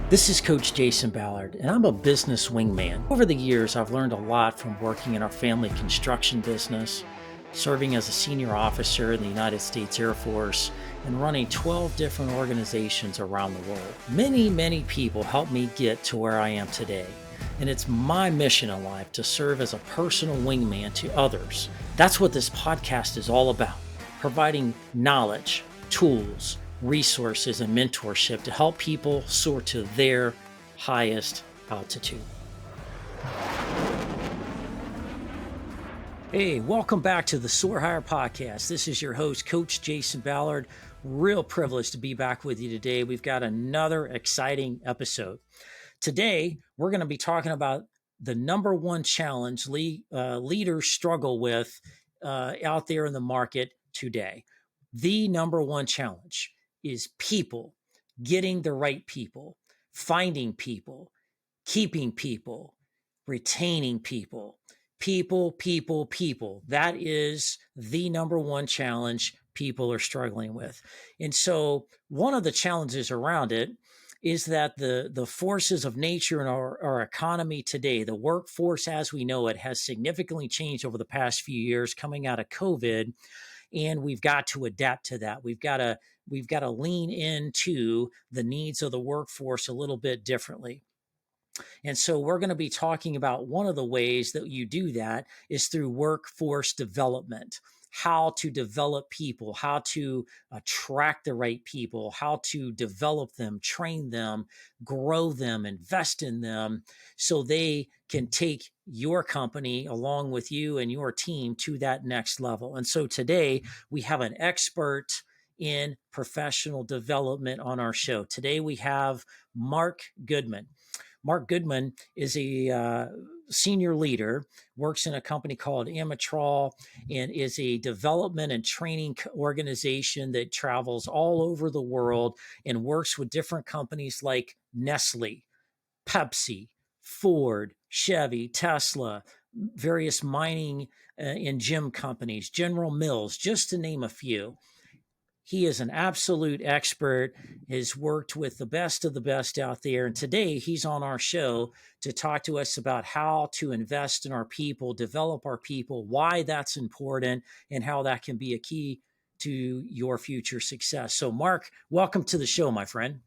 This is Coach Jason Ballard, and I'm a business wingman. Over the years, I've learned a lot from working in our family construction business, serving as a senior officer in the United States Air Force, and running 12 different organizations around the world. Many people helped me get to where I am today, and it's my mission in life to serve as a personal wingman to others. That's what this podcast is all about, providing knowledge, tools, resources, and mentorship to help people soar to their highest altitude. Hey, welcome back to the Soar Higher podcast. This is your host, Coach Jason Ballard. Real privileged to be back with you today. We've got another exciting episode. Today, we're going to be talking about the number one challenge leaders struggle with out there in the market today. The number one challenge is people, getting the right people, finding people, keeping people, retaining people. People. That is the number one challenge people are struggling with. And so one of the challenges around it is that the forces of nature in our economy today, the workforce as we know it, has significantly changed over the past few years coming out of COVID. And we've got to adapt to that. We've got to lean into the needs of the workforce a little bit differently. And so we're going to be talking about one of the ways that you do that is through workforce development. How to develop people, how to attract the right people, how to develop them, train them, grow them, invest in them so they can take your company along with you and your team to that next level. And so today we have an expert in professional development on our show. Today we have Mark Goodman. Mark Goodman is a senior leader, works in a company called Amatrol, and is a development and training organization that travels all over the world and works with different companies like Nestle, Pepsi, Ford, Chevy, Tesla, various mining and gem companies, General Mills, just to name a few. He is an absolute expert, has worked with the best of the best out there. And today he's on our show to talk to us about how to invest in our people, develop our people, why that's important, and how that can be a key to your future success. So, Mark, welcome to the show, my friend.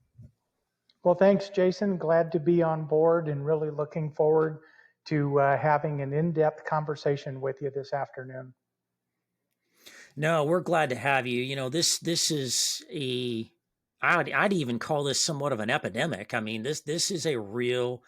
Well, thanks, Jason. Glad to be on board and really looking forward to having an in-depth conversation with you this afternoon. No, we're glad to have you. You know, this is I'd even call this somewhat of an epidemic. I mean, this is a real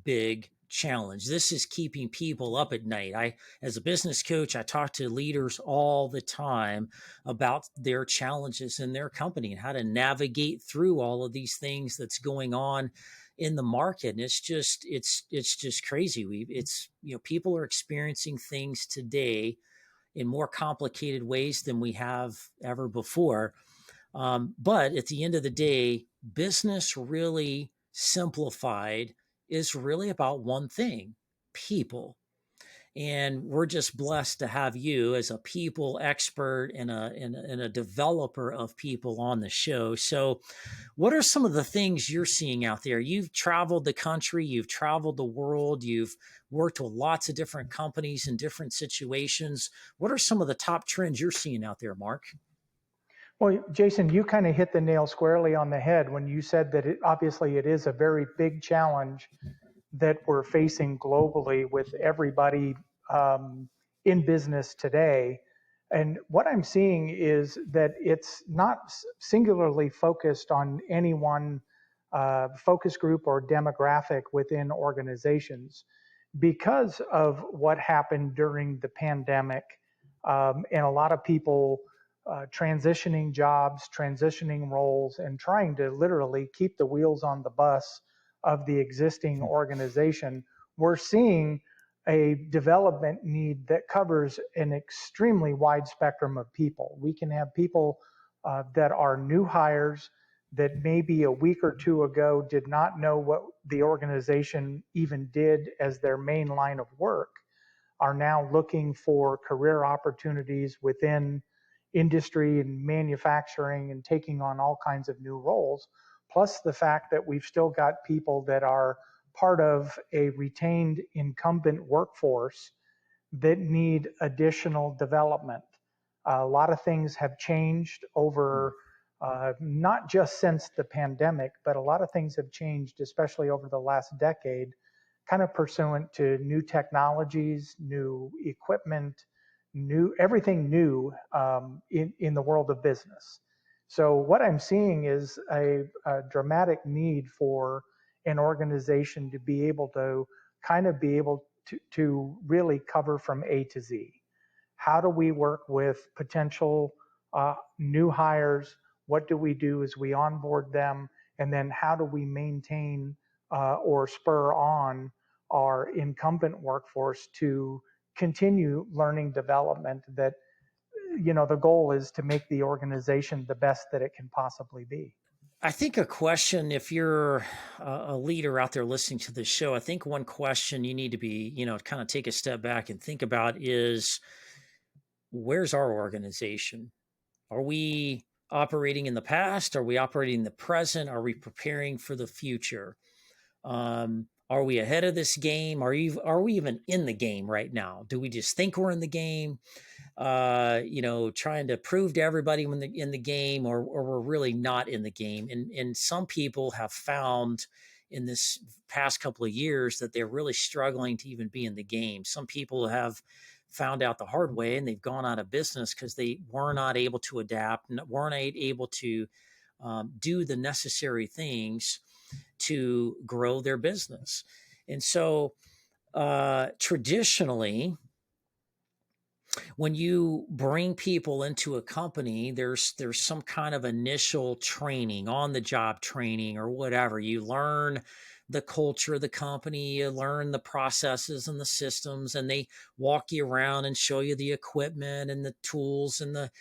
big challenge. This is keeping people up at night. As a business coach, I talk to leaders all the time about their challenges in their company and how to navigate through all of these things that's going on in the market. And it's just crazy. People are experiencing things today in more complicated ways than we have ever before. But at the end of the day, business really simplified is really about one thing: people. And we're just blessed to have you as a people expert and a developer of people on the show. So, what are some of the things you're seeing out there? You've traveled the country, you've traveled the world, you've worked with lots of different companies in different situations. What are some of the top trends you're seeing out there, Mark? Well, Jason, you kind of hit the nail squarely on the head when you said that obviously it is a very big challenge that we're facing globally with everybody in business today. And what I'm seeing is that it's not singularly focused on any one focus group or demographic within organizations. Because of what happened during the pandemic, and a lot of people transitioning jobs, transitioning roles, and trying to literally keep the wheels on the bus of the existing organization, we're seeing a development need that covers an extremely wide spectrum of people. We can have people that are new hires that maybe a week or two ago did not know what the organization even did as their main line of work, are now looking for career opportunities within industry and manufacturing and taking on all kinds of new roles. plus the fact that we've still got people that are part of a retained incumbent workforce that need additional development. A lot of things have changed over not just since the pandemic, but a lot of things have changed, especially over the last decade, kind of pursuant to new technologies, new equipment, new everything new in the world of business. So what I'm seeing is a dramatic need for an organization to be able to kind of be able to really cover from A to Z. How do we work with potential new hires? What do we do as we onboard them? And then how do we maintain or spur on our incumbent workforce to continue learning development that, the goal is to make the organization the best that it can possibly be. I think a question, if you're a leader out there listening to this show, I think one question you need to be, kind of take a step back and think about is, where's our organization? Are we operating in the past? Are we operating in the present? Are we preparing for the future? Are we ahead of this game? Are we even in the game right now? Do we just think we're in the game? Trying to prove to everybody when in the game, or we're really not in the game. And some people have found in this past couple of years that they're really struggling to even be in the game. Some people have found out the hard way and they've gone out of business because they were not able to adapt and weren't able to do the necessary things to grow their business. And so traditionally, when you bring people into a company, there's some kind of initial training, on the job training or whatever. You learn the culture of the company, you learn the processes and the systems, and they walk you around and show you the equipment and the tools and the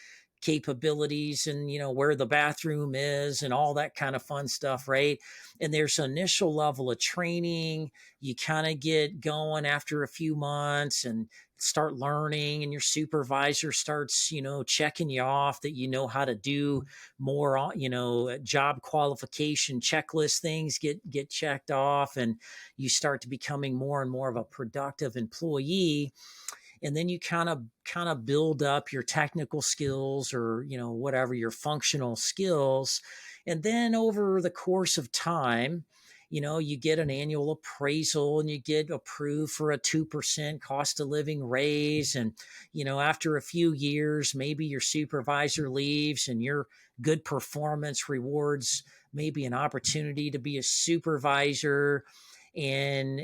capabilities and where the bathroom is and all that kind of fun stuff, right? And there's an initial level of training. You kind of get going after a few months and start learning, and your supervisor starts checking you off that how to do more job qualification checklist things get checked off, and you start to becoming more and more of a productive employee. And then you kind of build up your technical skills, or whatever your functional skills. And then over the course of time, you get an annual appraisal and you get approved for a 2% cost of living raise. And after a few years, maybe your supervisor leaves and your good performance rewards maybe an opportunity to be a supervisor. And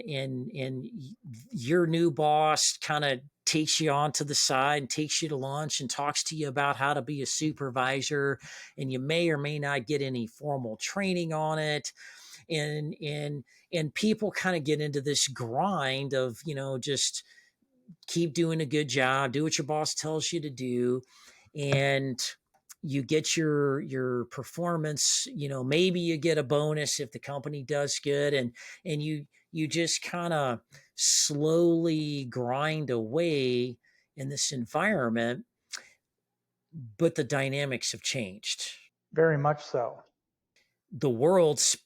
your new boss kind of takes you on to the side and takes you to lunch and talks to you about how to be a supervisor. And you may or may not get any formal training on it. And people kind of get into this grind of just keep doing a good job, do what your boss tells you to do, and you get your performance. Maybe you get a bonus if the company does good, and you just kind of slowly grind away in this environment. But the dynamics have changed. Very much so. The world's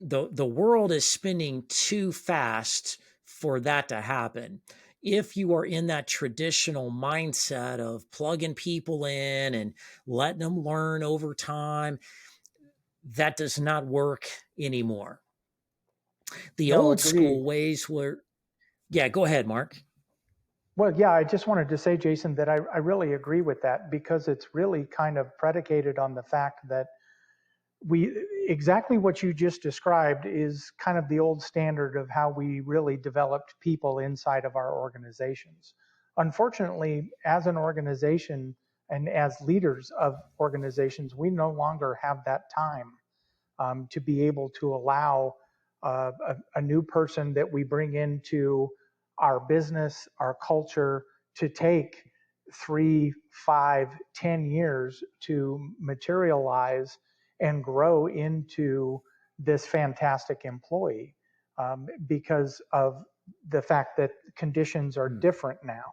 the world is spinning too fast for that to happen. If you are in that traditional mindset of plugging people in and letting them learn over time, that does not work anymore. The No, old agreed. school ways were, yeah, go ahead, Mark. Well, yeah, I just wanted to say, Jason, that I really agree with that, because it's really kind of predicated on the fact that we exactly what you just described is kind of the old standard of how we really developed people inside of our organizations. Unfortunately, as an organization and as leaders of organizations, we no longer have that time to be able to allow a new person that we bring into our business, our culture, to take 3, 5, 10 years to materialize and grow into this fantastic employee, because of the fact that conditions are different now.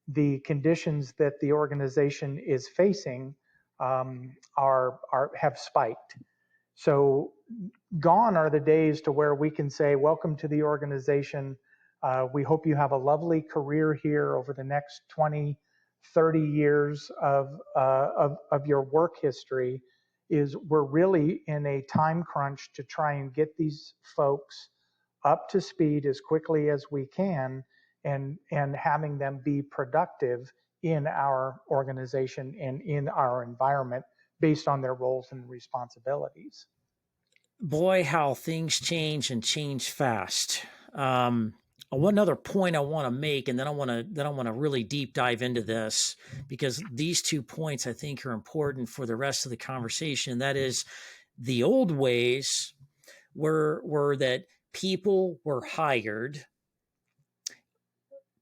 The conditions that the organization is facing have spiked. So gone are the days to where we can say, welcome to the organization. We hope you have a lovely career here over the next 20, 30 years of your work history. Is we're really in a time crunch to try and get these folks up to speed as quickly as we can, and having them be productive in our organization and in our environment based on their roles and responsibilities. Boy, how things change and change fast. Um, One other point I want to make, and then I want to really deep dive into this because these 2 points I think are important for the rest of the conversation. That is, the old ways were that people were hired,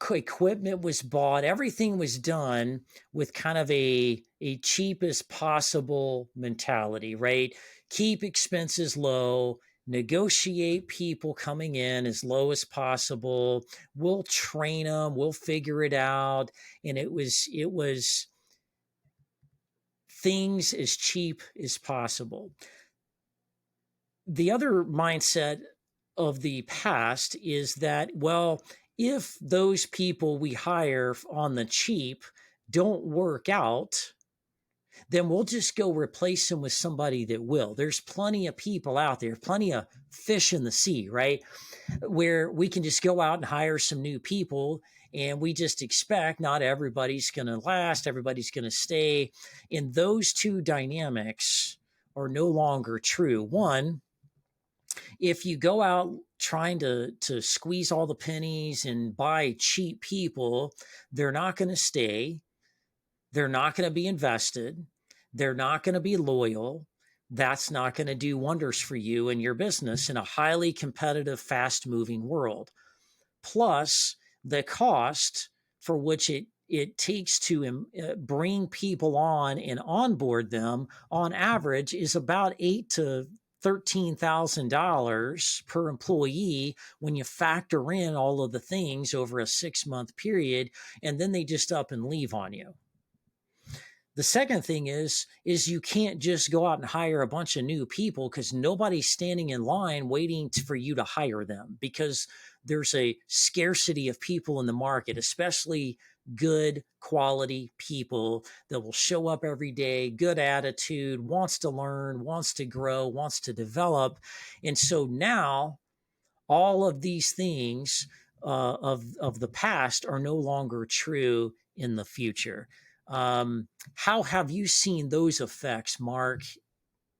equipment was bought, everything was done with kind of a cheapest possible mentality, right? Keep expenses low, negotiate people coming in as low as possible. We'll train them, we'll figure it out. And it was things as cheap as possible. The other mindset of the past is that, well, if those people we hire on the cheap don't work out, then we'll just go replace them with somebody that will. There's plenty of people out there, plenty of fish in the sea, right? Where we can just go out and hire some new people, and we just expect not everybody's going to last, everybody's going to stay. And those two dynamics are no longer true. One, if you go out trying to squeeze all the pennies and buy cheap people, they're not going to stay. They're not going to be invested. They're not going to be loyal. That's not going to do wonders for you and your business in a highly competitive, fast moving world. Plus, the cost for which it takes to bring people on and onboard them on average is about $8,000 to $13,000 per employee when you factor in all of the things over a 6-month period, and then they just up and leave on you. The second thing is you can't just go out and hire a bunch of new people because nobody's standing in line waiting for you to hire them, because there's a scarcity of people in the market, especially good quality people that will show up every day, good attitude, wants to learn, wants to grow, wants to develop. And so now all of these things of the past are no longer true in the future. How have you seen those effects, Mark,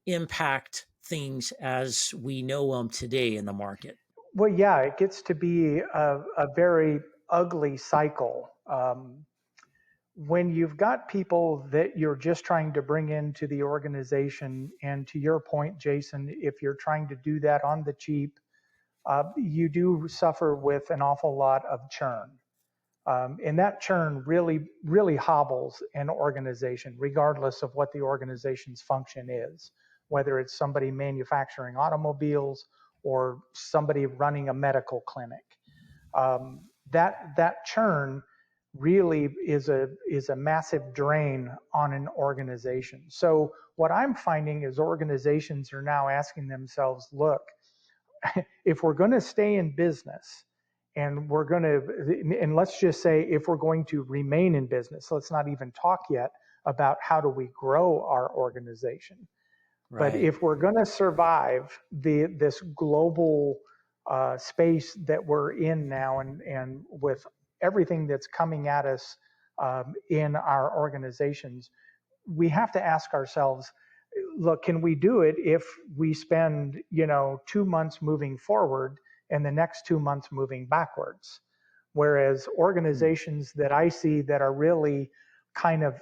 impact things as we know them today in the market? Well, yeah, it gets to be a very ugly cycle. When you've got people that you're just trying to bring into the organization, and to your point, Jason, if you're trying to do that on the cheap, you do suffer with an awful lot of churn. And that churn really, really hobbles an organization, regardless of what the organization's function is, whether it's somebody manufacturing automobiles or somebody running a medical clinic. That churn really is a massive drain on an organization. So what I'm finding is organizations are now asking themselves, look, if we're going to stay in business, and we're going to, and let's just say if we're going to remain in business, let's not even talk yet about how do we grow our organization. But Right. if we're going to survive this global space that we're in now, and with everything that's coming at us in our organizations, we have to ask ourselves, look, can we do it if we spend 2 months moving forward and the next 2 months moving backwards? Whereas organizations that I see that are really kind of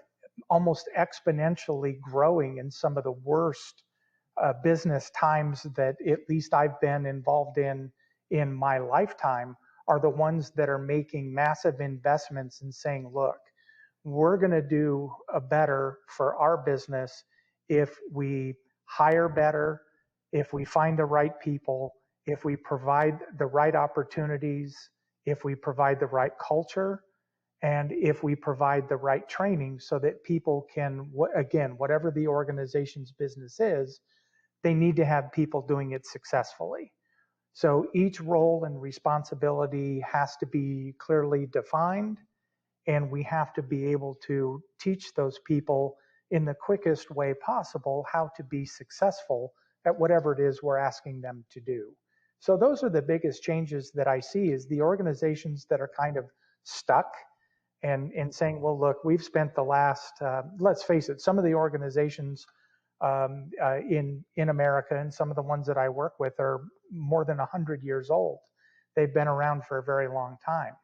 almost exponentially growing in some of the worst business times that at least I've been involved in my lifetime are the ones that are making massive investments and saying, look, we're going to do a better for our business if we hire better, if we find the right people, if we provide the right opportunities, if we provide the right culture, and if we provide the right training so that people can, again, whatever the organization's business is, they need to have people doing it successfully. So each role and responsibility has to be clearly defined, and we have to be able to teach those people in the quickest way possible how to be successful at whatever it is we're asking them to do. So those are the biggest changes that I see, is the organizations that are kind of stuck and saying, well, look, we've spent the last, let's face it, some of the organizations in America, and some of the ones that I work with, are more than 100 years old. They've been around for a very long time.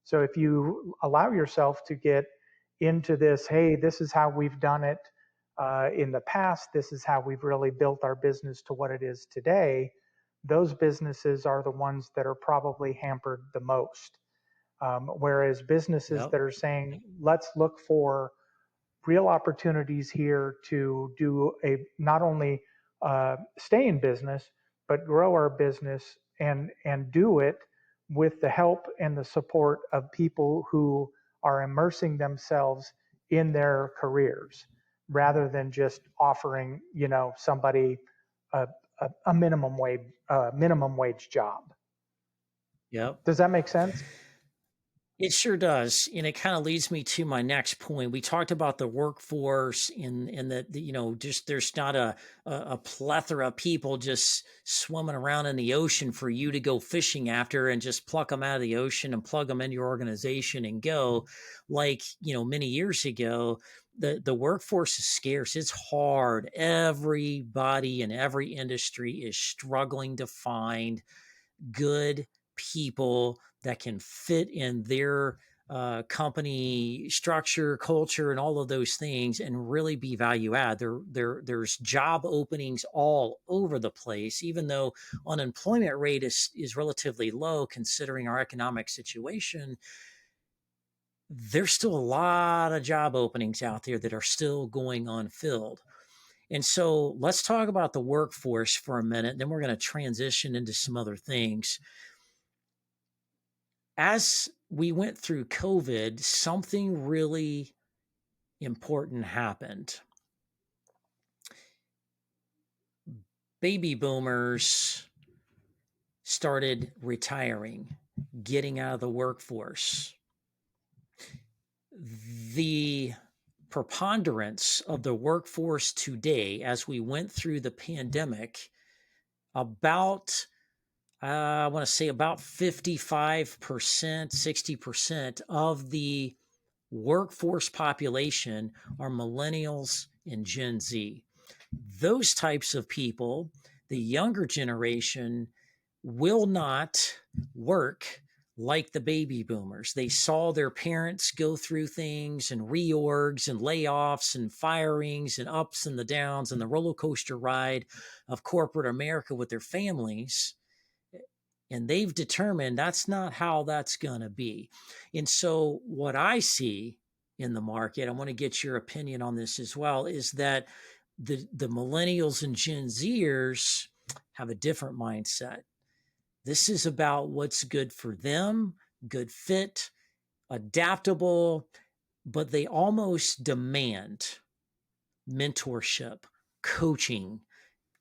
So if you allow yourself to get into this, hey, this is how we've done it in the past, this is how we've really built our business to what it is today, those businesses are the ones that are probably hampered the most. Whereas businesses Yep. that are saying, let's look for real opportunities here to do a not only stay in business, but grow our business and do it with the help and the support of people who are immersing themselves in their careers, rather than just offering, somebody a, a minimum wage job. Yep. Does that make sense? It sure does, and it kind of leads me to my next point. We talked about the workforce in that, just there's not a plethora of people just swimming around in the ocean for you to go fishing after and just pluck them out of the ocean and plug them into your organization and go. Like, many years ago, the workforce is scarce. It's hard. Everybody in every industry is struggling to find good people that can fit in their company structure, culture, and all of those things, and really be value add. There's job openings all over the place, even though unemployment rate is relatively low considering our economic situation. There's still a lot of job openings out there that are still going unfilled. And so let's talk about the workforce for a minute. Then we're going to transition into some other things. As we went through COVID, something really important happened. Baby boomers started retiring, getting out of the workforce. The preponderance of the workforce today, as we went through the pandemic, about I want to say about 55%, 60% of the workforce population are millennials and Gen Z. Those types of people, the younger generation, will not work like the baby boomers. They saw their parents go through things and reorgs and layoffs and firings and ups and the downs and the roller coaster ride of corporate America with their families. And they've determined that's not how that's going to be. And so, what I see in the market, I want to get your opinion on this as well, is that the millennials and Gen Zers have a different mindset. This is about what's good for them, good fit, adaptable, but they almost demand mentorship, coaching,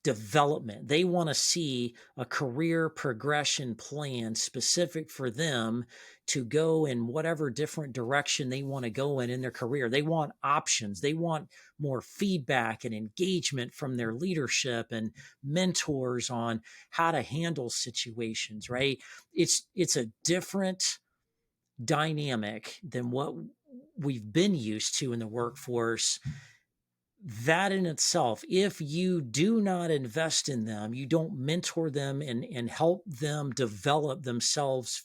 development. They want to see a career progression plan specific for them to go in whatever different direction they want to go in their career. They want options. They want more feedback and engagement from their leadership and mentors on how to handle situations, right? It's a different dynamic than what we've been used to in the workforce. That in itself, if you do not invest in them, you don't mentor them and help them develop themselves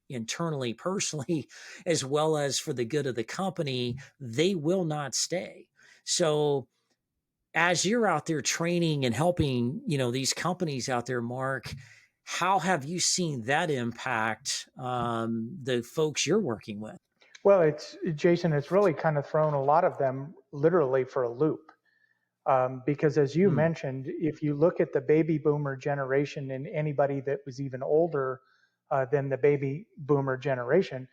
internally, personally, as well as for the good of the company, they will not stay. So as you're out there training and helping, these companies out there, Mark, how have you seen that impact the folks you're working with? Well, Jason, it's really kind of thrown a lot of them literally for a loop. Because as you Hmm. mentioned, if you look at the baby boomer generation and anybody that was even older than the baby boomer generation,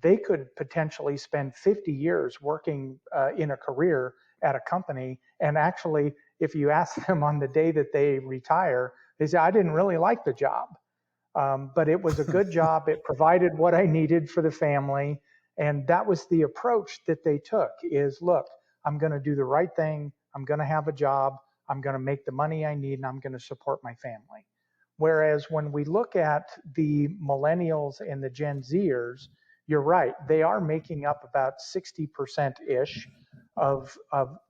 they could potentially spend 50 years working in a career at a company. And actually, if you ask them on the day that they retire, they say, I didn't really like the job. But it was a good job. It provided what I needed for the family. And that was the approach that they took is, look, I'm going to do the right thing. I'm going to have a job. I'm going to make the money I need, and I'm going to support my family. Whereas when we look at the millennials and the Gen Zers, you're right, they are making up about 60%-ish of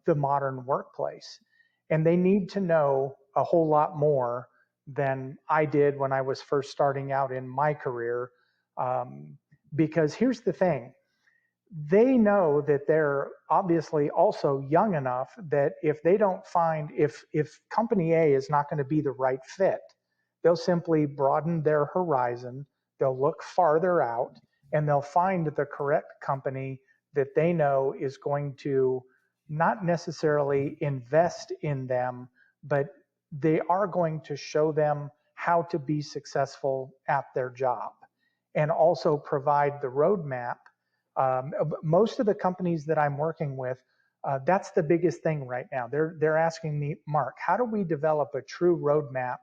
the modern workplace. And they need to know a whole lot more than I did when I was first starting out in my career. Um, because here's the thing, they know that they're obviously also young enough that if they don't find, if company A is not going to be the right fit, they'll simply broaden their horizon, they'll look farther out, and they'll find the correct company that they know is going to not necessarily invest in them, but they are going to show them how to be successful at their job and also provide the roadmap. Most of the companies that I'm working with, that's the biggest thing right now. They're asking me, Mark, how do we develop a true roadmap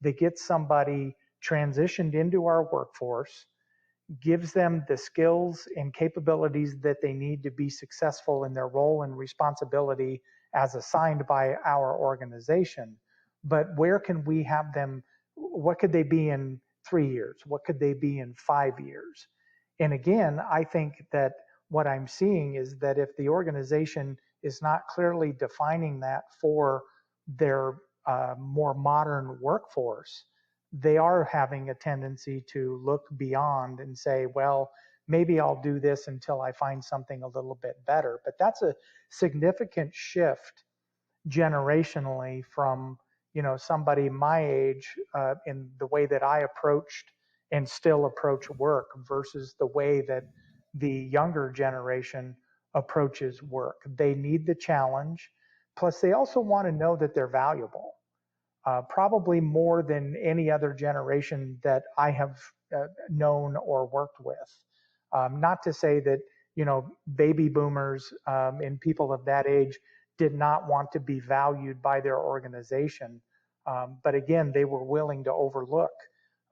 that gets somebody transitioned into our workforce, gives them the skills and capabilities that they need to be successful in their role and responsibility as assigned by our organization. But where can we have them? What could they be in 3 years? What could they be in 5 years? And again, I think that what I'm seeing is that if the organization is not clearly defining that for their more modern workforce, they are having a tendency to look beyond and say, well, maybe I'll do this until I find something a little bit better. But that's a significant shift generationally from somebody my age in the way that I approached and still approach work versus the way that the younger generation approaches work. They need the challenge. Plus, they also want to know that they're valuable, probably more than any other generation that I have known or worked with. Not to say that baby boomers and people of that age did not want to be valued by their organization, but again, they were willing to overlook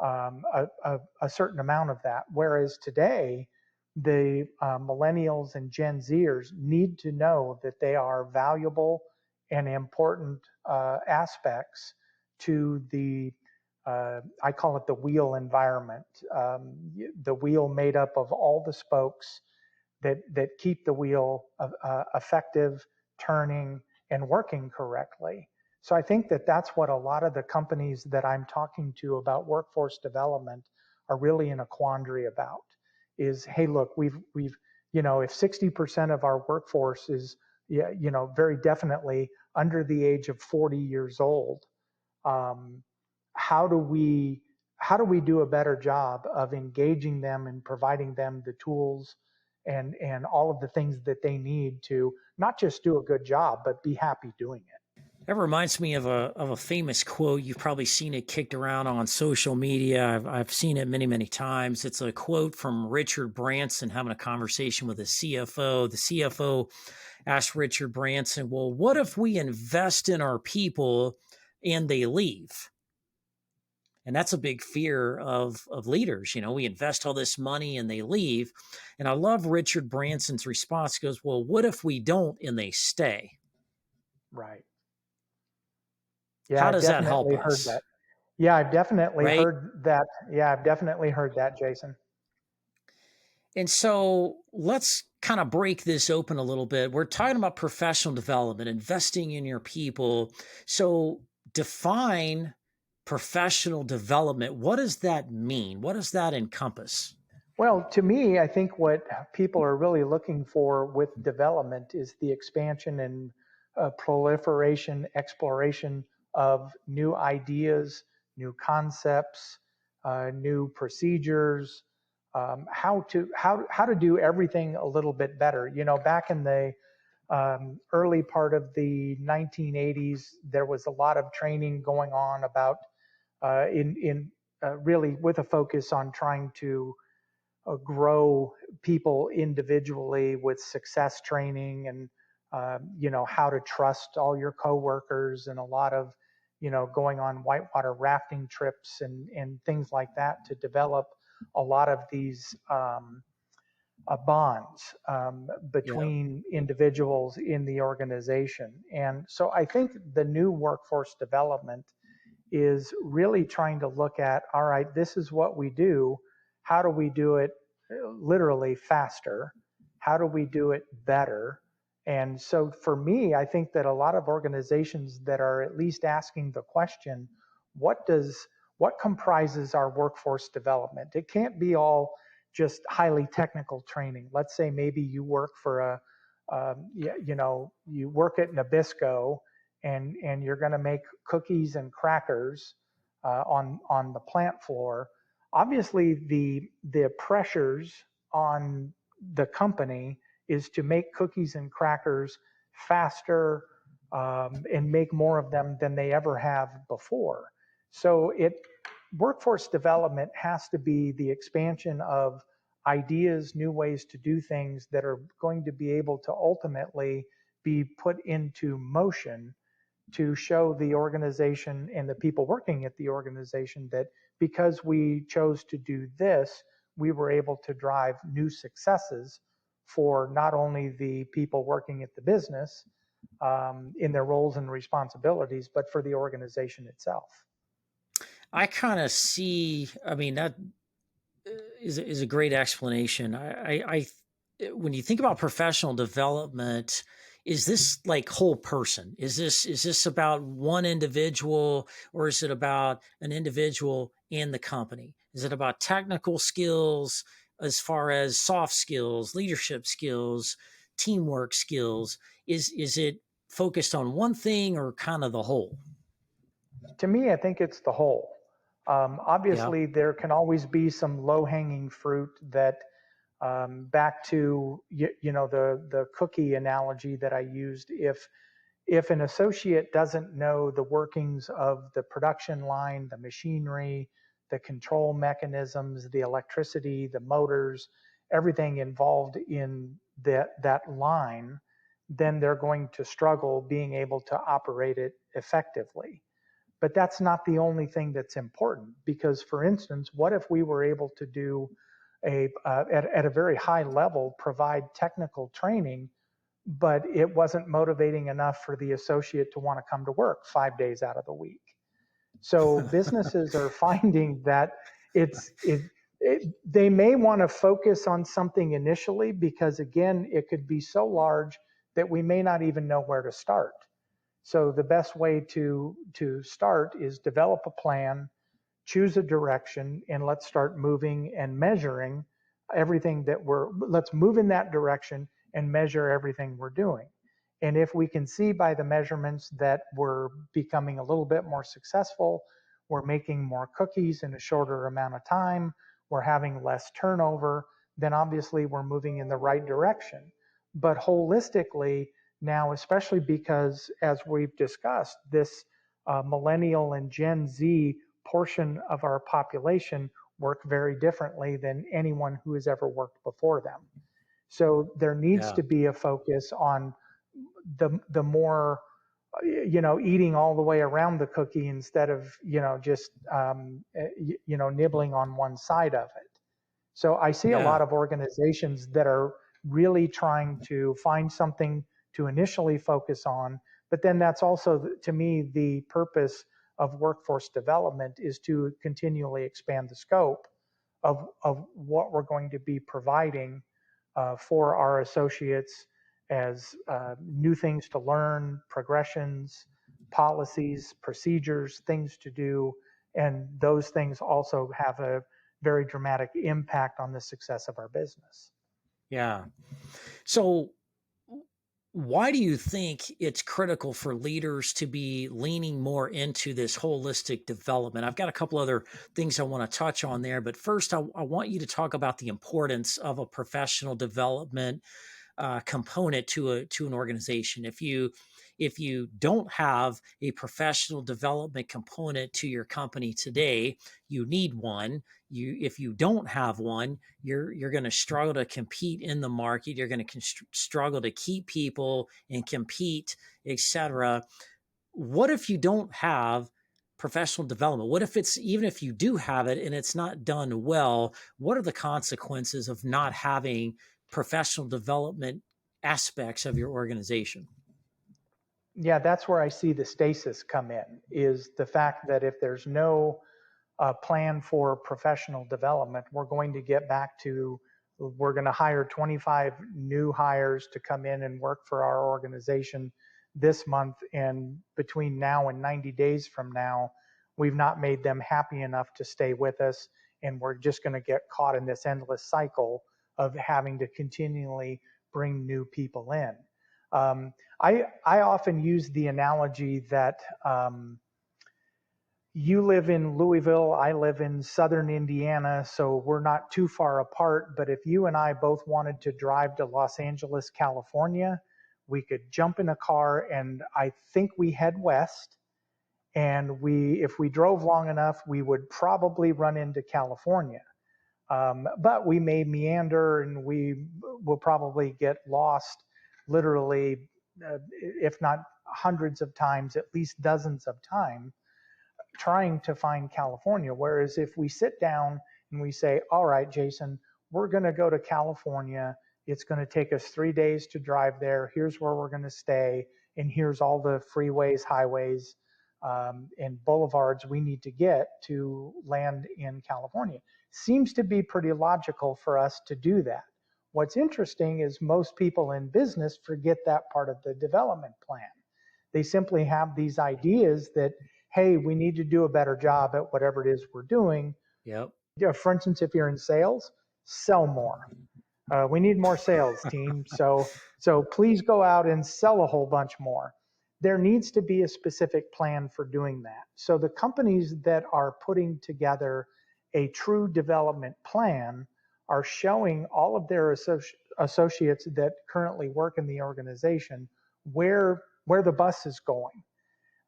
a certain amount of that. Whereas today, the millennials and Gen Zers need to know that they are valuable and important aspects to the I call it the wheel environment, the wheel made up of all the spokes that keep the wheel effective, turning, and working correctly. So I think that that's what a lot of the companies that I'm talking to about workforce development are really in a quandary about. Is, hey, look, we've if 60% of our workforce is very definitely under the age of 40 years old, um, how do we do a better job of engaging them and providing them the tools and all of the things that they need to not just do a good job but be happy doing it. That reminds me of a famous quote. You've probably seen it kicked around on social media. I've seen it many, many times. It's a quote from Richard Branson having a conversation with a CFO. The CFO asked Richard Branson, well, what if we invest in our people and they leave? And that's a big fear of leaders. We invest all this money and they leave. And I love Richard Branson's response. He goes, well, what if we don't and they stay? Right. Yeah, How I've does that help definitely heard us? that. Yeah, I've definitely Right. heard that. Yeah, I've definitely heard that, Jason. And so let's kind of break this open a little bit. We're talking about professional development, investing in your people. So define professional development. What does that mean? What does that encompass? Well, to me, I think what people are really looking for with development is the expansion and proliferation, exploration of new ideas, new concepts, new procedures, how to do everything a little bit better. Back in the early part of the 1980s, there was a lot of training going on about in really with a focus on trying to grow people individually with success training and how to trust all your coworkers, and a lot of, going on whitewater rafting trips and things like that to develop a lot of these bonds Yeah. between individuals in the organization. And so I think the new workforce development is really trying to look at, all right, this is what we do. How do we do it literally faster? How do we do it better? And so for me, I think that a lot of organizations that are at least asking the question, what does what comprises our workforce development? It can't be all just highly technical training. Let's say maybe you work for you work at Nabisco, and you're going to make cookies and crackers on the plant floor. Obviously, the pressures on the company is to make cookies and crackers faster, and make more of them than they ever have before. So it workforce development has to be the expansion of ideas, new ways to do things that are going to be able to ultimately be put into motion to show the organization and the people working at the organization that because we chose to do this, we were able to drive new successes for not only the people working at the business in their roles and responsibilities, but for the organization itself. I kind of see, I mean, that is a great explanation. When you think about professional development, is this like whole person? Is this about one individual, or is it about an individual and the company? Is it about technical skills as far as soft skills, leadership skills, teamwork skills? Is it focused on one thing or kind of the whole? To me, I think it's the whole. Yeah. Obviously, there can always be some low hanging fruit that, back to the cookie analogy that I used. If an associate doesn't know the workings of the production line, the machinery, the control mechanisms, the electricity, the motors, everything involved in that line, then they're going to struggle being able to operate it effectively. But that's not the only thing that's important, because, for instance, what if we were able to do at a very high level, provide technical training, but it wasn't motivating enough for the associate to want to come to work 5 days out of the week? So businesses are finding that it's they may want to focus on something initially, because again, it could be so large that we may not even know where to start. So the best way to start is develop a plan, choose a direction, and let's start moving and measuring everything let's move in that direction and measure everything we're doing. And if we can see by the measurements that we're becoming a little bit more successful, we're making more cookies in a shorter amount of time, we're having less turnover, then obviously we're moving in the right direction. But holistically, now, especially because, as we've discussed, this millennial and Gen Z portion of our population work very differently than anyone who has ever worked before them. So there needs Yeah. to be a focus on the more, eating all the way around the cookie instead of, just nibbling on one side of it. So I see a Yeah. lot of organizations that are really trying to find something to initially focus on, but then that's also, to me, the purpose of workforce development, is to continually expand the scope of what we're going to be providing for our associates as new things to learn, progressions, policies, procedures, things to do, and those things also have a very dramatic impact on the success of our business. Yeah. So, why do you think it's critical for leaders to be leaning more into this holistic development? I've got a couple other things I want to touch on there, but first, I want you to talk about the importance of a professional development component to an organization. if you don't have a professional development component to your company today, you need one. If you don't have one, you're going to struggle to compete in the market. You're going to struggle to keep people and compete, etc. What if you don't have professional development? What if it's, even if you do have it and it's not done well, what are the consequences of not having professional development aspects of your organization? Yeah, that's where I see the stasis come in, is the fact that if there's no plan for professional development, we're going to get back to, we're going to hire 25 new hires to come in and work for our organization this month. And between now and 90 days from now, we've not made them happy enough to stay with us. And we're just going to get caught in this endless cycle of having to continually bring new people in. I often use the analogy that you live in Louisville, I live in southern Indiana, so we're not too far apart. But if you and I both wanted to drive to Los Angeles, California, we could jump in a car and I think we head west. And if we drove long enough, we would probably run into California. But we may meander and we will probably get lost literally, if not hundreds of times, at least dozens of times trying to find California. Whereas if we sit down and we say, all right, Jason, we're going to go to California. It's going to take us 3 days to drive there. Here's where we're going to stay. And here's all the freeways, highways, and boulevards we need to get to land in California. Seems to be pretty logical for us to do that. What's interesting is most people in business forget that part of the development plan. They simply have these ideas that, hey, we need to do a better job at whatever it is we're doing. Yep. For instance, if you're in sales, sell more. We need more sales team. So please go out and sell a whole bunch more. There needs to be a specific plan for doing that. So the companies that are putting together a true development plan are showing all of their associates that currently work in the organization where the bus is going.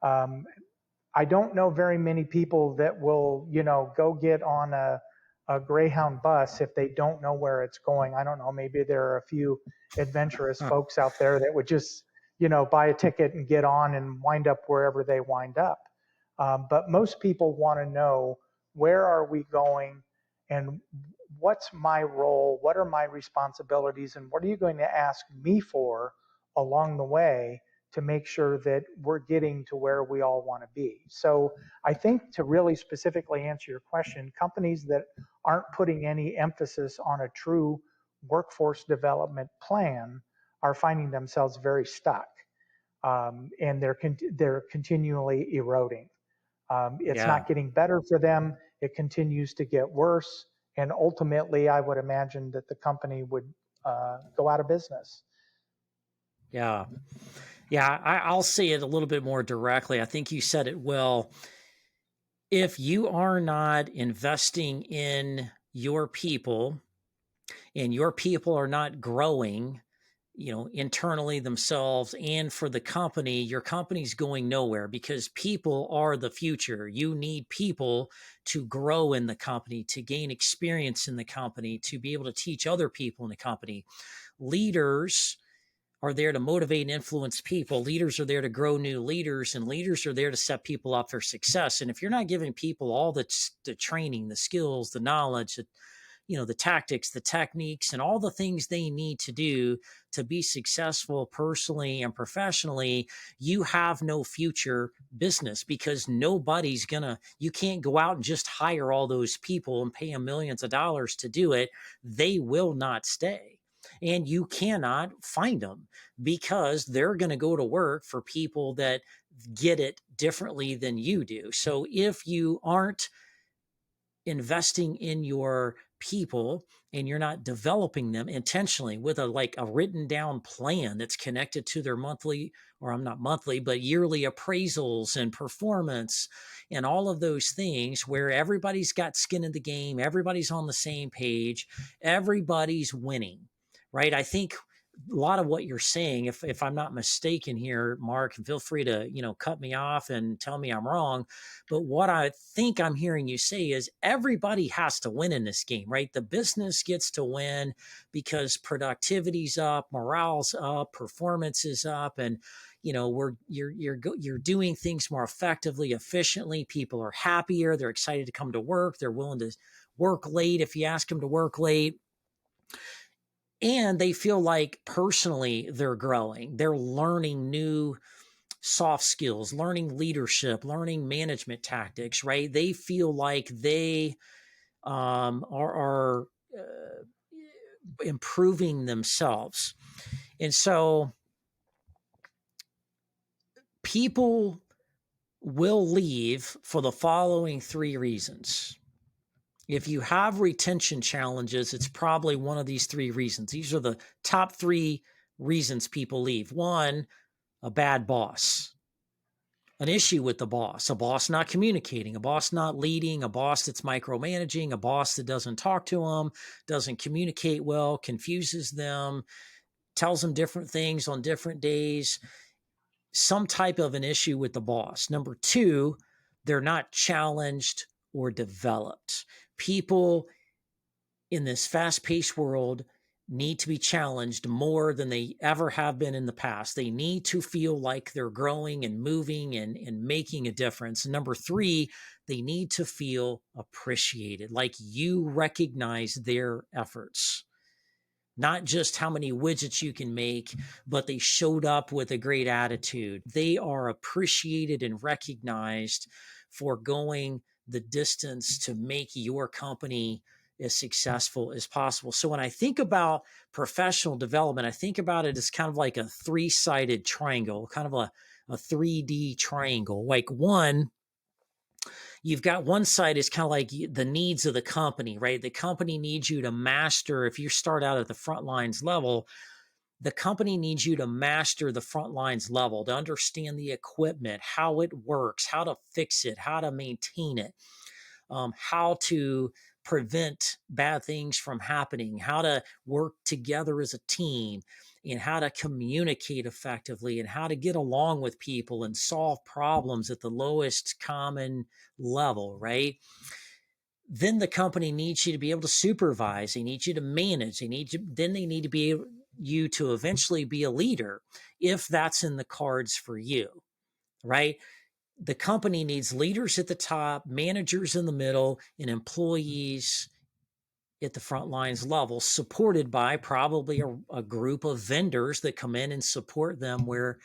Um, I don't know very many people that will, go get on a Greyhound bus if they don't know where it's going. I don't know. Maybe there are a few adventurous Huh. folks out there that would just, buy a ticket and get on and wind up wherever they wind up. But most people want to know, where are we going and what's my role? What are my responsibilities? And what are you going to ask me for along the way to make sure that we're getting to where we all want to be? So I think, to really specifically answer your question, companies that aren't putting any emphasis on a true workforce development plan are finding themselves very stuck, and they're continually eroding. It's Yeah. not getting better for them. It continues to get worse. And ultimately, I would imagine that the company would go out of business. Yeah. Yeah. I'll say it a little bit more directly. I think you said it well. If you are not investing in your people and your people are not growing, internally themselves and for the company, your company's going nowhere, because people are the future. You need people to grow in the company, to gain experience in the company, to be able to teach other people in the company. Leaders are there to motivate and influence people. Leaders are there to grow new leaders, and leaders are there to set people up for success. And if you're not giving people all the training, the skills, the knowledge, the tactics, the techniques, and all the things they need to do to be successful personally and professionally, you have no future business, because you can't go out and just hire all those people and pay them millions of dollars to do it. They will not stay. And you cannot find them, because they're going to go to work for people that get it differently than you do. So if you aren't investing in your people and you're not developing them intentionally with a written down plan that's connected to their monthly, or I'm not monthly, but yearly appraisals and performance and all of those things, where everybody's got skin in the game, everybody's on the same page, everybody's winning, right? I think lot of what you're saying, if I'm not mistaken here, Mark, and feel free to, cut me off and tell me I'm wrong. But what I think I'm hearing you say is everybody has to win in this game, right? The business gets to win because productivity's up, morale's up, performance is up, and you're doing things more effectively, efficiently. People are happier. They're excited to come to work. They're willing to work late if you ask them to work late, and they feel like personally they're growing. They're learning new soft skills, learning leadership, learning management tactics, right? They feel like they are improving themselves. And so people will leave for the following three reasons. If you have retention challenges, it's probably one of these three reasons. These are the top three reasons people leave. One, a bad boss, an issue with the boss, a boss not communicating, a boss not leading, a boss that's micromanaging, a boss that doesn't talk to them, doesn't communicate well, confuses them, tells them different things on different days, some type of an issue with the boss. Number two, they're not challenged or developed. People in this fast-paced world need to be challenged more than they ever have been in the past. They need to feel like they're growing and moving and making a difference. And number three, they need to feel appreciated, like you recognize their efforts. Not just how many widgets you can make, but they showed up with a great attitude. They are appreciated and recognized for going the distance to make your company as successful as possible. So when I think about professional development, I think about it as kind of like a three-sided triangle, kind of a 3D triangle. Like one, you've got one side is kind of like the needs of the company, right? The company needs you to master, if you start out at the front lines level, the company needs you to master the front lines level, to understand the equipment, how it works, how to fix it, how to maintain it, how to prevent bad things from happening, how to work together as a team, and how to communicate effectively, and how to get along with people and solve problems at the lowest common level, right? Then the company needs you to be able to supervise. They need you to manage. Then they need to be you to eventually be a leader, if that's in the cards for you, right? The company needs leaders at the top, managers in the middle, and employees at the front lines level, supported by probably a group of vendors that come in and support them where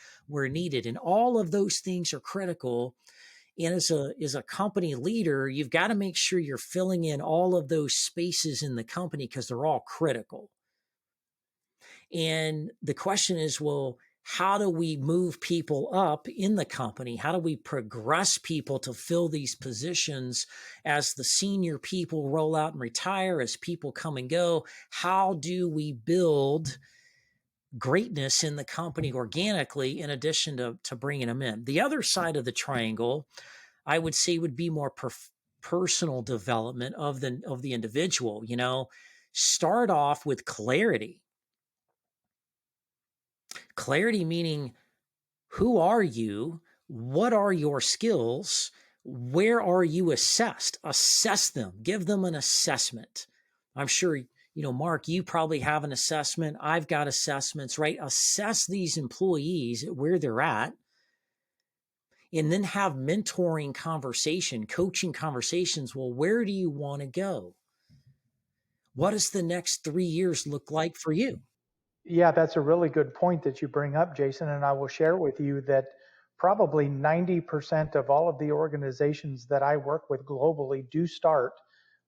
needed. And all of those things are critical. And as a company leader, you've got to make sure you're filling in all of those spaces in the company because they're all critical. And the question is, well, how do we move people up in the company? How do we progress people to fill these positions as the senior people roll out and retire, as people come and go? How do we build greatness in the company organically in addition to bringing them in? The other side of the triangle, I would say, would be more personal development of the individual. Start off with clarity. Clarity meaning, who are you? What are your skills? Where are you assessed? Assess them. Give them an assessment. I'm sure, Mark, you probably have an assessment. I've got assessments, right? Assess these employees at where they're at, and then have mentoring conversation, coaching conversations. Well, where do you want to go? What does the next 3 years look like for you? Yeah, that's a really good point that you bring up, Jason. And I will share with you that probably 90% of all of the organizations that I work with globally do start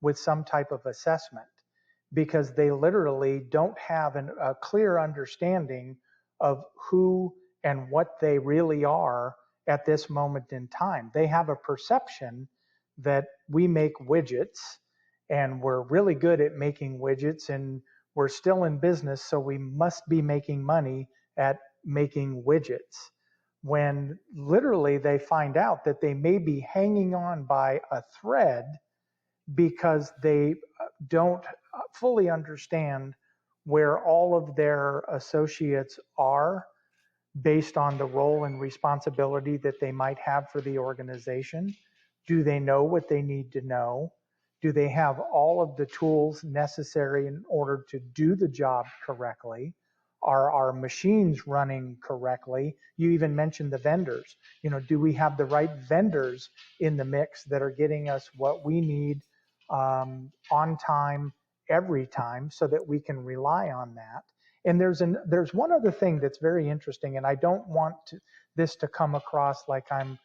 with some type of assessment because they literally don't have a clear understanding of who and what they really are at this moment in time. They have a perception that we make widgets and we're really good at making widgets and we're still in business, so we must be making money at making widgets. When literally they find out that they may be hanging on by a thread because they don't fully understand where all of their associates are based on the role and responsibility that they might have for the organization? Do they know what they need to know? Do they have all of the tools necessary in order to do the job correctly? Are our machines running correctly? You even mentioned the vendors. Do we have the right vendors in the mix that are getting us what we need on time, every time, so that we can rely on that? And there's one other thing that's very interesting, and I don't want this to come across like I'm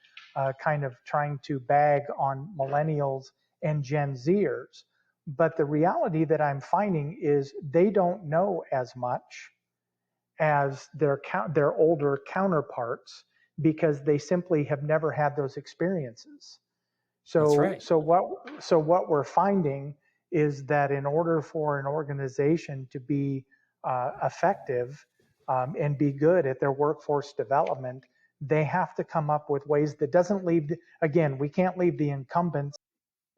kind of trying to bag on millennials and Gen Zers. But the reality that I'm finding is they don't know as much as their older counterparts because they simply have never had those experiences. That's So, right. what we're finding is that in order for an organization to be effective and be good at their workforce development, they have to come up with ways that doesn't leave. Again, we can't leave the incumbents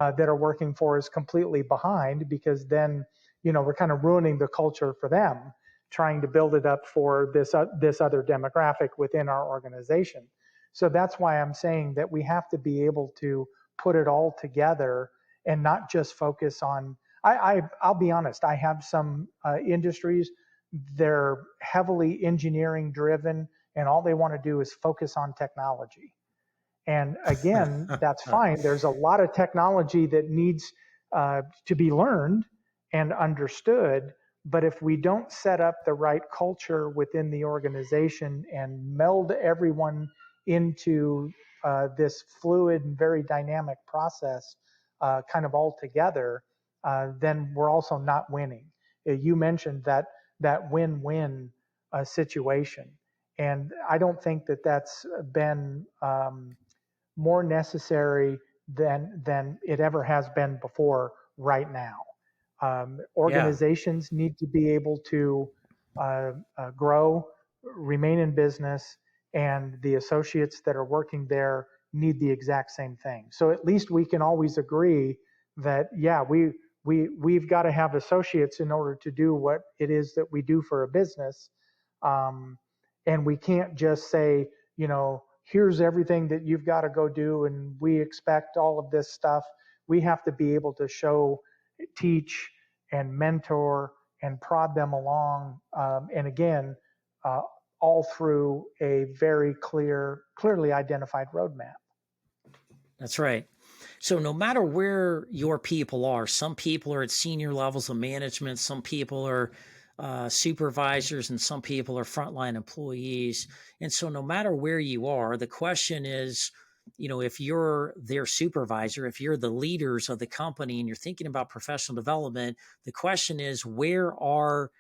that are working for us completely behind, because then we're kind of ruining the culture for them, trying to build it up for this other demographic within our organization. So that's why I'm saying that we have to be able to put it all together and not just focus on. I'll be honest. I have some industries, they're heavily engineering driven, and all they want to do is focus on technology. And again, that's fine. There's a lot of technology that needs to be learned and understood. But if we don't set up the right culture within the organization and meld everyone into this fluid and very dynamic process kind of all together, then we're also not winning. You mentioned that win-win situation. And I don't think that that's been more necessary than it ever has been before right now. Yeah. Organizations need to be able to grow, remain in business, and the associates that are working there need the exact same thing. So at least we can always agree that, yeah, we've got to have associates in order to do what it is that we do for a business. Um, and we can't just say, here's everything that you've got to go do, and we expect all of this stuff. We have to be able to show, teach, and mentor and prod them along. And again, uh, all through a very clearly identified roadmap. That's right. So no matter where your people are, some people are at senior levels of management, some people are supervisors, and some people are frontline employees. And so no matter where you are, the question is, if you're their supervisor, if you're the leaders of the company and you're thinking about professional development, the question is, where are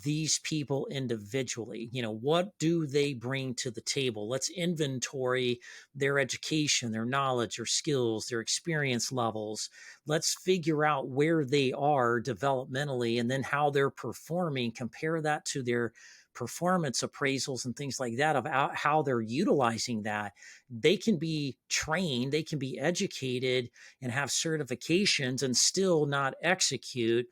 these people individually? What do they bring to the table? Let's inventory their education, their knowledge, their skills, their experience levels. Let's figure out where they are developmentally and then how they're performing. Compare that to their performance appraisals and things like that of how they're utilizing that. They can be trained, they can be educated and have certifications and still not execute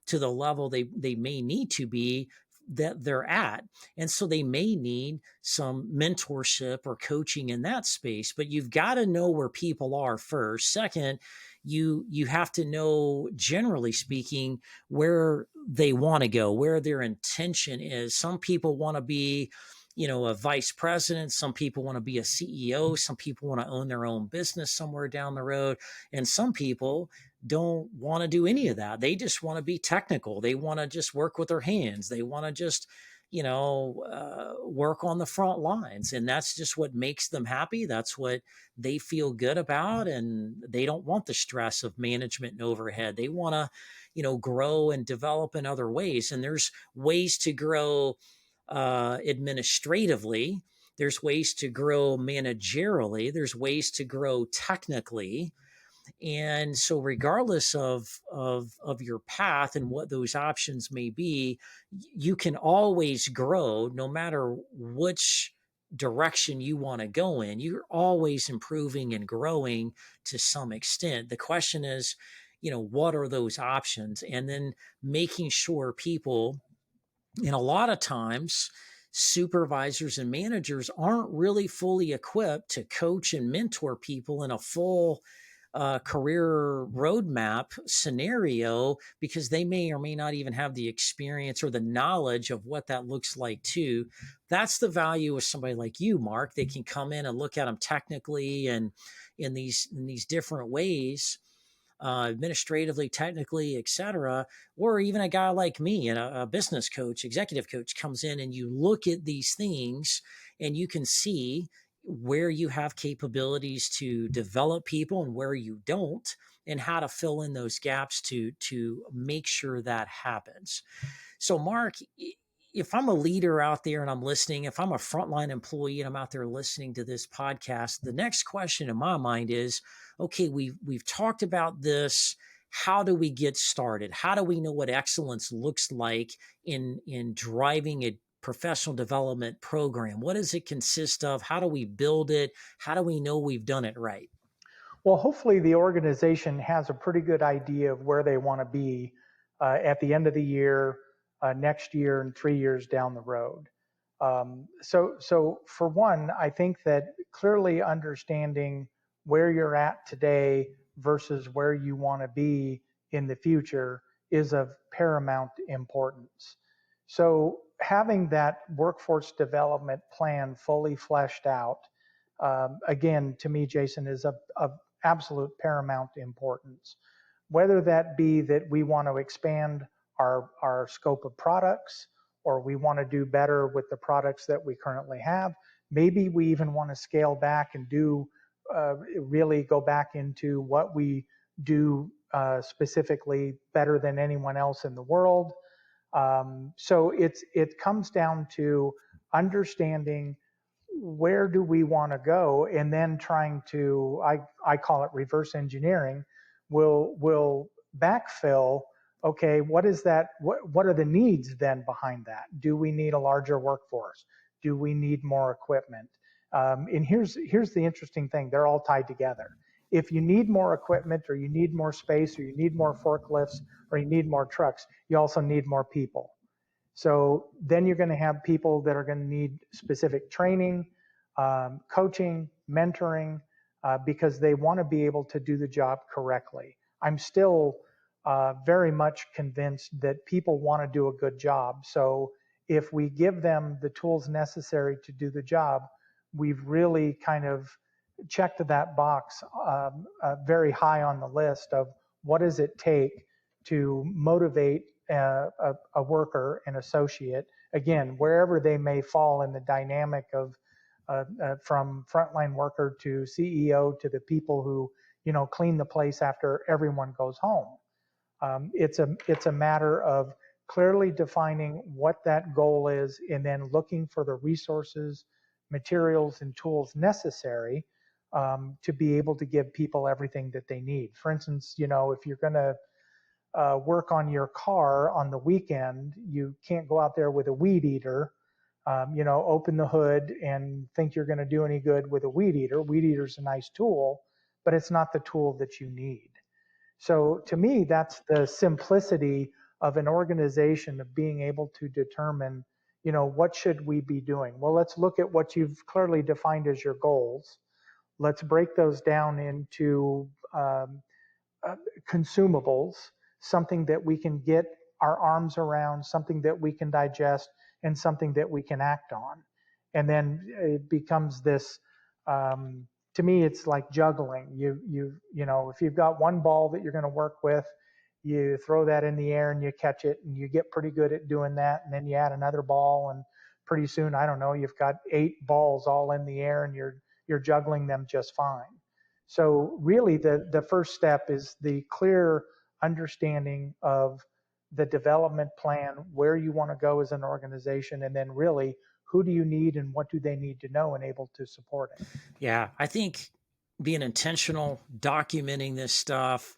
to the level they may need to be that they're at. And so they may need some mentorship or coaching in that space, but you've got to know where people are first. Second, you have to know, generally speaking, where they want to go, where their intention is. Some people want to be a vice president. Some people want to be a CEO. Some people want to own their own business somewhere down the road. And some people don't want to do any of that. They just want to be technical. They want to just work with their hands. They want to just, work on the front lines. And that's just what makes them happy. That's what they feel good about. And they don't want the stress of management and overhead. They want to, grow and develop in other ways. And there's ways to grow administratively. There's ways to grow managerially. There's ways to grow technically. And so regardless of your path and what those options may be, you can always grow no matter which direction you want to go in. You're always improving and growing to some extent. The question is, what are those options? And then making sure people And a lot of times, supervisors and managers aren't really fully equipped to coach and mentor people in a full career roadmap scenario, because they may or may not even have the experience or the knowledge of what that looks like too. That's the value of somebody like you, Mark. They can come in and look at them technically and in these different ways, administratively, technically, etc. Or even a guy like me, and a business coach, executive coach, comes in and you look at these things and you can see where you have capabilities to develop people and where you don't, and how to fill in those gaps to make sure that happens. So, Mark, if I'm a leader out there and I'm listening, if I'm a frontline employee and I'm out there listening to this podcast, the next question in my mind is, okay, we've talked about this. How do we get started? How do we know what excellence looks like in driving a professional development program? What does it consist of? How do we build it? How do we know we've done it right? Well, hopefully the organization has a pretty good idea of where they want to be at the end of the year, next year, and 3 years down the road. So for one, I think that clearly understanding where you're at today versus where you want to be in the future is of paramount importance. So having that workforce development plan fully fleshed out, again, to me, Jason, is of absolute paramount importance. Whether that be that we want to expand our scope of products, or we want to do better with the products that we currently have. Maybe we even want to scale back and do really go back into what we do specifically better than anyone else in the world. So it comes down to understanding where do we want to go, and then trying to, I call it reverse engineering. Will backfill. Okay, what is that? What are the needs then behind that? Do we need a larger workforce? Do we need more equipment? And here's the interesting thing: they're all tied together. If you need more equipment, or you need more space, or you need more forklifts, or you need more trucks, you also need more people. So then you're going to have people that are going to need specific training, coaching, mentoring, because they want to be able to do the job correctly. I'm still very much convinced that people want to do a good job. So if we give them the tools necessary to do the job, we've really kind of checked that box very high on the list of what does it take to motivate a worker, an associate, again, wherever they may fall in the dynamic of from frontline worker to CEO to the people who clean the place after everyone goes home. It's a matter of clearly defining what that goal is, and then looking for the resources, materials, and tools necessary to be able to give people everything that they need. For instance, if you're going to work on your car on the weekend, you can't go out there with a weed eater, open the hood and think you're going to do any good with a weed eater. Weed eater's a nice tool, but it's not the tool that you need. So to me, that's the simplicity of an organization, of being able to determine, what should we be doing? Well, let's look at what you've clearly defined as your goals. Let's break those down into consumables, something that we can get our arms around, something that we can digest, and something that we can act on. And then it becomes this. To me, it's like juggling. If you've got one ball that you're going to work with, you throw that in the air and you catch it, and you get pretty good at doing that. And then you add another ball, and pretty soon, I don't know, you've got 8 balls all in the air, and you're juggling them just fine. So really the first step is the clear understanding of the development plan, where you want to go as an organization, and then really who do you need and what do they need to know and able to support it. Yeah, I think being intentional, documenting this stuff,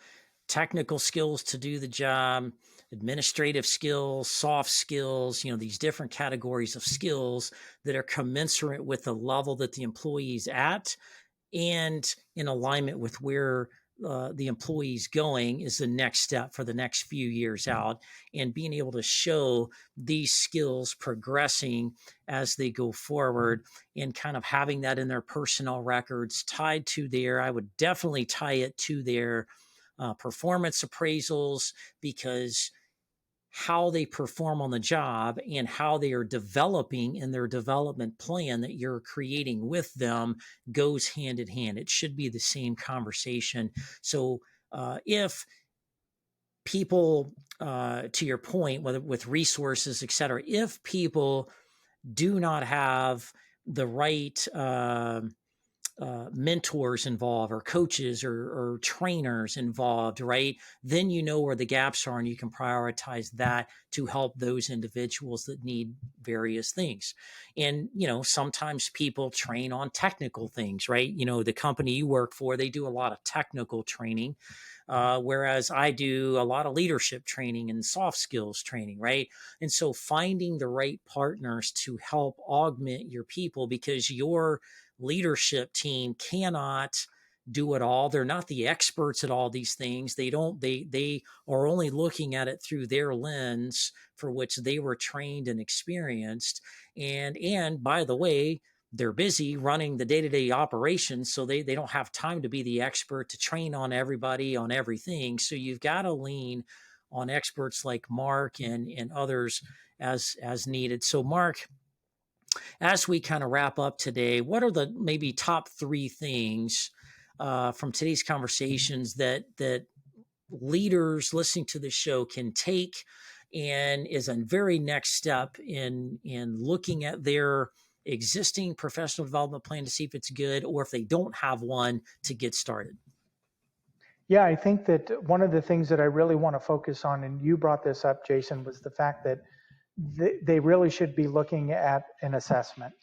technical skills to do the job, administrative skills, soft skills, these different categories of skills that are commensurate with the level that the employee's at and in alignment with where the employees going is the next step for the next few years out, and being able to show these skills progressing as they go forward, and kind of having that in their personnel records tied to their, I would definitely tie it to their performance appraisals, because how they perform on the job and how they are developing in their development plan that you're creating with them goes hand in hand. It should be the same conversation. So if people, to your point, whether with resources, et cetera, if people do not have the right mentors involved, or coaches, or trainers involved, right? Then you know where the gaps are, and you can prioritize that to help those individuals that need various things. And, sometimes people train on technical things, right? The company you work for, they do a lot of technical training. Whereas I do a lot of leadership training and soft skills training, right? And so finding the right partners to help augment your people, because your leadership team cannot do it all. They're not the experts at all these things. They are only looking at it through their lens for which they were trained and experienced. And by the way, they're busy running the day-to-day operations, so they don't have time to be the expert to train on everybody on everything. So you've got to lean on experts like Mark and others as needed. So Mark, as we kind of wrap up today, what are the maybe top three things from today's conversations that leaders listening to the show can take, and is a very next step in looking at their existing professional development plan to see if it's good, or if they don't have one, to get started? Yeah, I think that one of the things that I really want to focus on, and you brought this up, Jason, was the fact that they really should be looking at an assessment.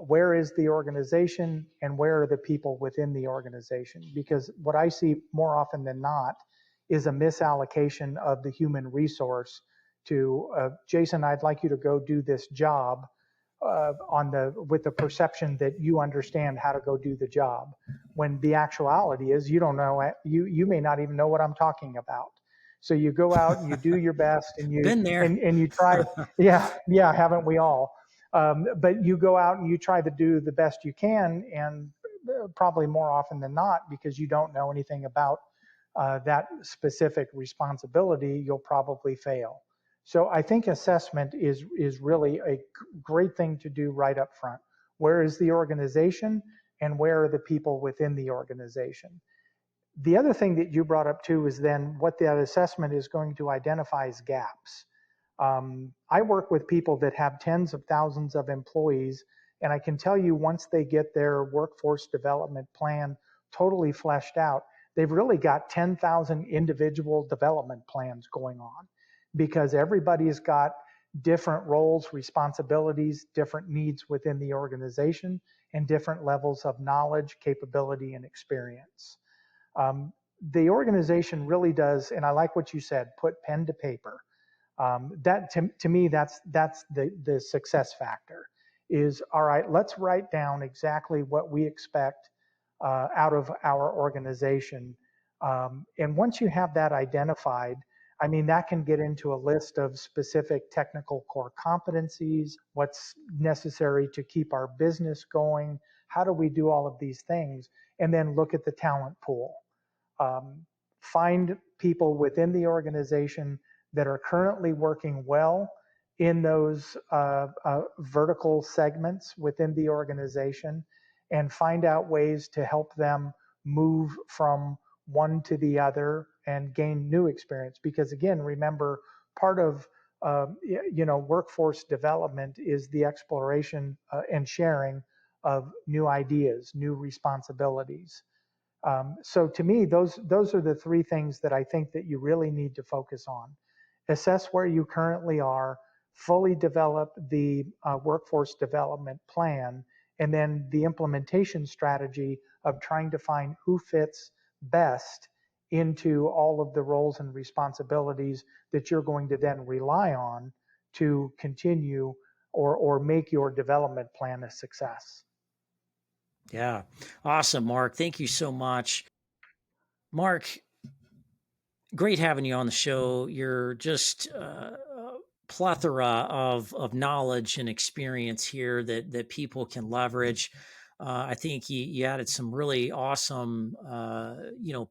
Where is the organization, and where are the people within the organization? Because what I see more often than not is a misallocation of the human resource to, Jason, I'd like you to go do this job, with the perception that you understand how to go do the job, when the actuality is you don't know, you may not even know what I'm talking about. So you go out and you do your best, and you Been there. and you try. Yeah, haven't we all? But you go out and you try to do the best you can, and probably more often than not, because you don't know anything about that specific responsibility, you'll probably fail. So I think assessment is really a great thing to do right up front. Where is the organization, and where are the people within the organization? The other thing that you brought up too is then what that assessment is going to identify as gaps. I work with people that have tens of thousands of employees, and I can tell you, once they get their workforce development plan totally fleshed out, they've really got 10,000 individual development plans going on, because everybody's got different roles, responsibilities, different needs within the organization, and different levels of knowledge, capability, and experience. Um, the organization really does, and I like what you said, put pen to paper. That to me, that's the success factor. Is all right. Let's write down exactly what we expect out of our organization, and once you have that identified, I mean, that can get into a list of specific technical core competencies, what's necessary to keep our business going, how do we do all of these things, and then look at the talent pool. um, Find people within the organization that are currently working well in those vertical segments within the organization, and find out ways to help them move from one to the other and gain new experience. Because again, remember, part of workforce development is the exploration and sharing of new ideas, new responsibilities. So to me, those are the three things that I think that you really need to focus on. Assess where you currently are, fully develop the workforce development plan, and then the implementation strategy of trying to find who fits best into all of the roles and responsibilities that you're going to then rely on to continue or make your development plan a success. Yeah. Awesome, Mark. Thank you so much. Mark, great having you on the show. You're just a plethora of knowledge and experience here that people can leverage. I think you added some really awesome,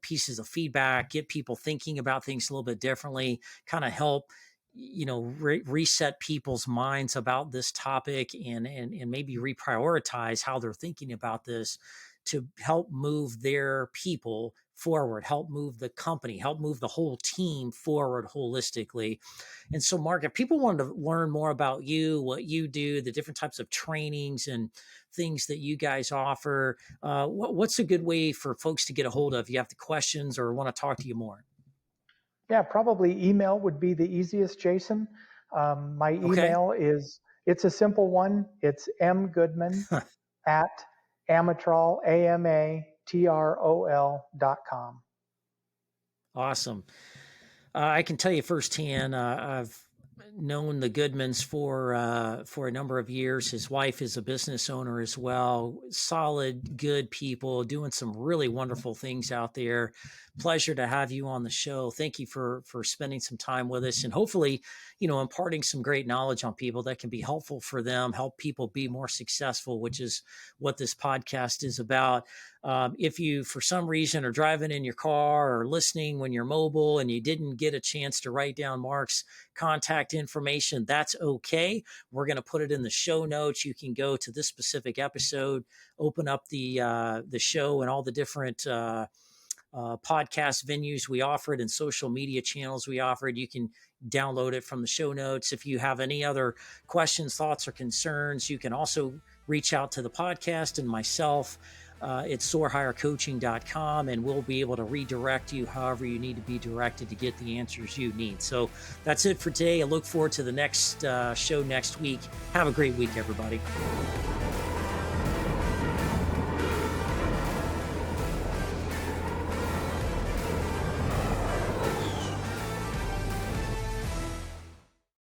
pieces of feedback, get people thinking about things a little bit differently, kind of help, reset people's minds about this topic and maybe reprioritize how they're thinking about this to help move their people forward, help move the company, help move the whole team forward holistically. And so, Mark, if people wanted to learn more about you, what you do, the different types of trainings and things that you guys offer, what's a good way for folks to get a hold of if you have the questions or want to talk to you more? Yeah, probably email would be the easiest, Jason. My Okay. email it's a simple one. It's mgoodman at amatrol, amatrol.com. Awesome. I can tell you firsthand. I've known the Goodmans for a number of years. His wife is a business owner as well. Solid, good people doing some really wonderful things out there. Pleasure to have you on the show. Thank you for spending some time with us, and hopefully, imparting some great knowledge on people that can be helpful for them, help people be more successful, which is what this podcast is about. If you, for some reason, are driving in your car or listening when you're mobile and you didn't get a chance to write down Mark's contact information, that's okay. We're going to put it in the show notes. You can go to this specific episode, open up the show and all the different podcast venues we offered and social media channels we offered. You can download it from the show notes. If you have any other questions, thoughts, or concerns, you can also reach out to the podcast and myself. It's soarhirecoaching.com, and we'll be able to redirect you however you need to be directed to get the answers you need. So that's it for today. I look forward to the next show next week. Have a great week, everybody.